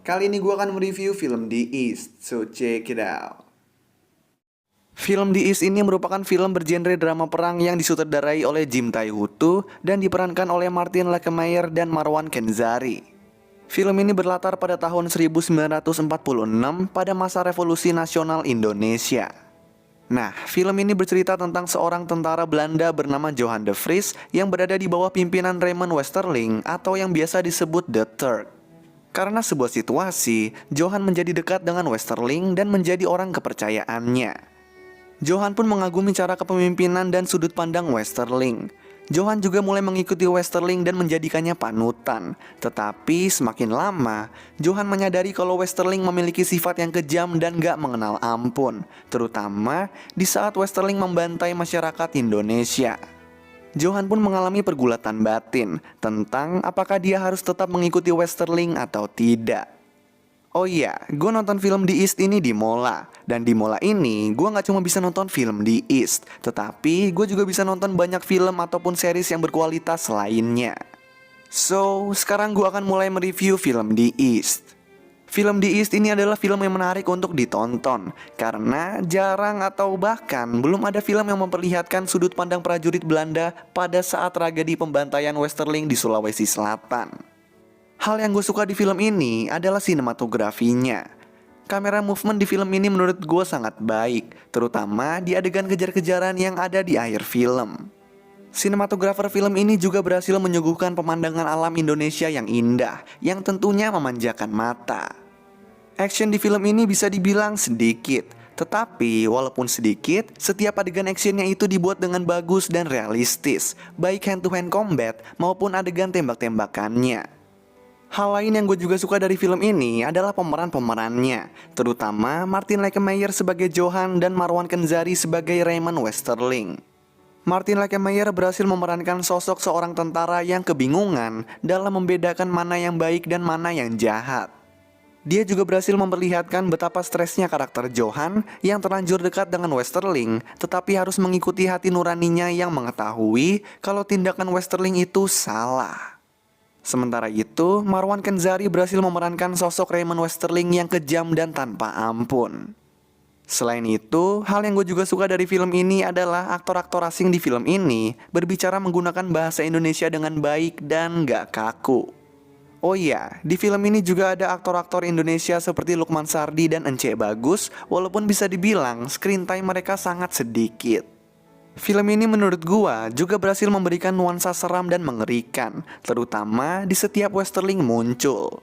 Kali ini gue akan mereview film The East, so check it out. Film The East ini merupakan film bergenre drama perang yang disutradarai oleh Jim Tae-hoo dan diperankan oleh Martin Lakemeyer dan Marwan Kenzari. Film ini berlatar pada tahun 1946 pada masa revolusi nasional Indonesia. Nah, film ini bercerita tentang seorang tentara Belanda bernama Johan de Vries yang berada di bawah pimpinan Raymond Westerling atau yang biasa disebut The Turk. Karena sebuah situasi, Johan menjadi dekat dengan Westerling dan menjadi orang kepercayaannya. Johan pun mengagumi cara kepemimpinan dan sudut pandang Westerling. Johan juga mulai mengikuti Westerling dan menjadikannya panutan. Tetapi semakin lama, Johan menyadari kalau Westerling memiliki sifat yang kejam dan gak mengenal ampun, terutama di saat Westerling membantai masyarakat Indonesia. Johan pun mengalami pergulatan batin tentang apakah dia harus tetap mengikuti Westerling atau tidak. Oh iya, gue nonton film The East ini di Mola. Dan di Mola ini, gue gak cuma bisa nonton film The East, tetapi gue juga bisa nonton banyak film ataupun series yang berkualitas lainnya. So, sekarang gue akan mulai mereview film The East. Film The East ini adalah film yang menarik untuk ditonton, karena jarang atau bahkan belum ada film yang memperlihatkan sudut pandang prajurit Belanda pada saat tragedi pembantaian Westerling di Sulawesi Selatan. Hal yang gue suka di film ini adalah sinematografinya. Kamera movement di film ini menurut gue sangat baik, terutama di adegan kejar-kejaran yang ada di akhir film. Sinematografer film ini juga berhasil menyuguhkan pemandangan alam Indonesia yang indah, yang tentunya memanjakan mata. Action di film ini bisa dibilang sedikit, tetapi walaupun sedikit, setiap adegan actionnya itu dibuat dengan bagus dan realistis, baik hand-to-hand combat maupun adegan tembak-tembakannya. Hal lain yang gue juga suka dari film ini adalah pemeran-pemerannya, terutama Martin Lakemeyer sebagai Johan dan Marwan Kenzari sebagai Raymond Westerling. Martin Lakemeyer berhasil memerankan sosok seorang tentara yang kebingungan dalam membedakan mana yang baik dan mana yang jahat. Dia juga berhasil memperlihatkan betapa stresnya karakter Johan yang terlanjur dekat dengan Westerling, tetapi harus mengikuti hati nuraninya yang mengetahui kalau tindakan Westerling itu salah. Sementara itu, Marwan Kenzari berhasil memerankan sosok Raymond Westerling yang kejam dan tanpa ampun. Selain itu, hal yang gue juga suka dari film ini adalah aktor-aktor asing di film ini berbicara menggunakan bahasa Indonesia dengan baik dan gak kaku. Oh iya, di film ini juga ada aktor-aktor Indonesia seperti Lukman Sardi dan Ence Bagus, walaupun bisa dibilang screen time mereka sangat sedikit. Film ini menurut gua juga berhasil memberikan nuansa seram dan mengerikan, terutama di setiap Westerling muncul.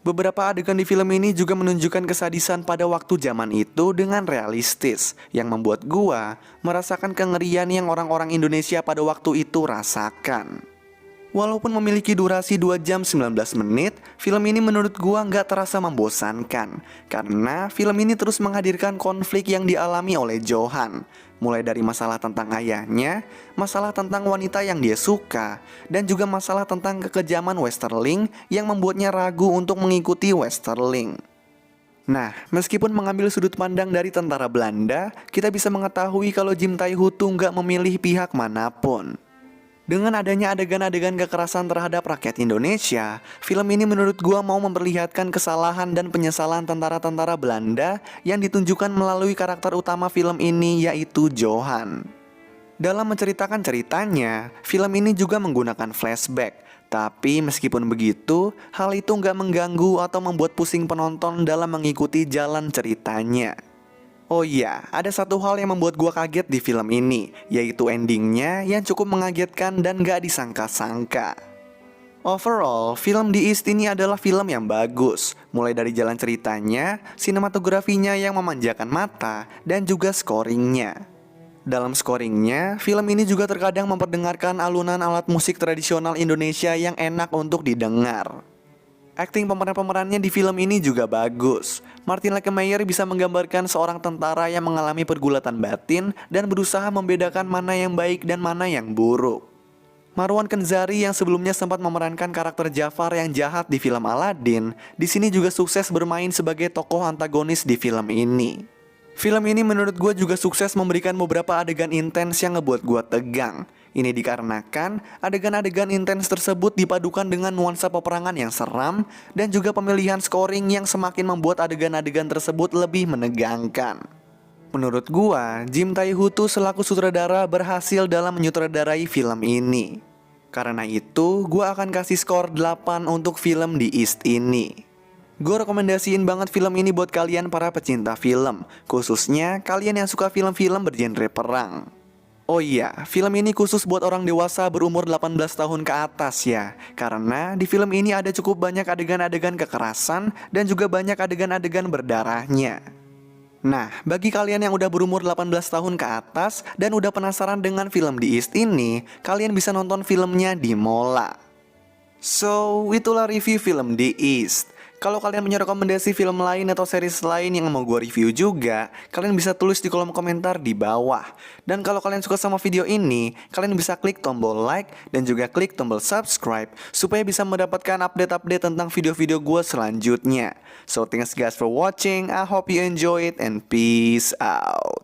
Beberapa adegan di film ini juga menunjukkan kesadisan pada waktu zaman itu dengan realistis, yang membuat gua merasakan kengerian yang orang-orang Indonesia pada waktu itu rasakan. Walaupun memiliki durasi 2 jam 19 menit, film ini menurut gua nggak terasa membosankan. Karena film ini terus menghadirkan konflik yang dialami oleh Johan. Mulai dari masalah tentang ayahnya, masalah tentang wanita yang dia suka, dan juga masalah tentang kekejaman Westerling yang membuatnya ragu untuk mengikuti Westerling. Nah, meskipun mengambil sudut pandang dari tentara Belanda, kita bisa mengetahui kalau Jim Tae-hoo nggak memilih pihak manapun. Dengan adanya adegan-adegan kekerasan terhadap rakyat Indonesia, film ini menurut gua mau memperlihatkan kesalahan dan penyesalan tentara-tentara Belanda yang ditunjukkan melalui karakter utama film ini, yaitu Johan. Dalam menceritakan ceritanya, film ini juga menggunakan flashback. Tapi meskipun begitu, hal itu nggak mengganggu atau membuat pusing penonton dalam mengikuti jalan ceritanya. Oh iya, ada satu hal yang membuat gua kaget di film ini, yaitu endingnya yang cukup mengagetkan dan gak disangka-sangka. Overall, film The East ini adalah film yang bagus, mulai dari jalan ceritanya, sinematografinya yang memanjakan mata, dan juga scoringnya. Dalam scoringnya, film ini juga terkadang memperdengarkan alunan alat musik tradisional Indonesia yang enak untuk didengar. Akting pemeran-pemerannya di film ini juga bagus. Martin Lakemeyer bisa menggambarkan seorang tentara yang mengalami pergulatan batin dan berusaha membedakan mana yang baik dan mana yang buruk. Marwan Kenzari yang sebelumnya sempat memerankan karakter Jafar yang jahat di film Aladdin, di sini juga sukses bermain sebagai tokoh antagonis di film ini. Film ini menurut gue juga sukses memberikan beberapa adegan intens yang ngebuat gue tegang. Ini dikarenakan adegan-adegan intens tersebut dipadukan dengan nuansa peperangan yang seram dan juga pemilihan scoring yang semakin membuat adegan-adegan tersebut lebih menegangkan. Menurut gua, Jim Tae-hoo tuh selaku sutradara berhasil dalam menyutradarai film ini. Karena itu, gua akan kasih skor 8 untuk film The East ini. Gue rekomendasiin banget film ini buat kalian para pecinta film, khususnya kalian yang suka film-film bergenre perang. Oh iya, film ini khusus buat orang dewasa berumur 18 tahun ke atas ya. Karena di film ini ada cukup banyak adegan-adegan kekerasan dan juga banyak adegan-adegan berdarahnya. Nah, bagi kalian yang udah berumur 18 tahun ke atas dan udah penasaran dengan film The East ini, kalian bisa nonton filmnya di Mola. So, itulah review film The East. Kalau kalian punya rekomendasi film lain atau series lain yang mau gue review juga, kalian bisa tulis di kolom komentar di bawah. Dan kalau kalian suka sama video ini, kalian bisa klik tombol like dan juga klik tombol subscribe supaya bisa mendapatkan update-update tentang video-video gue selanjutnya. So thanks guys for watching, I hope you enjoy it and peace out.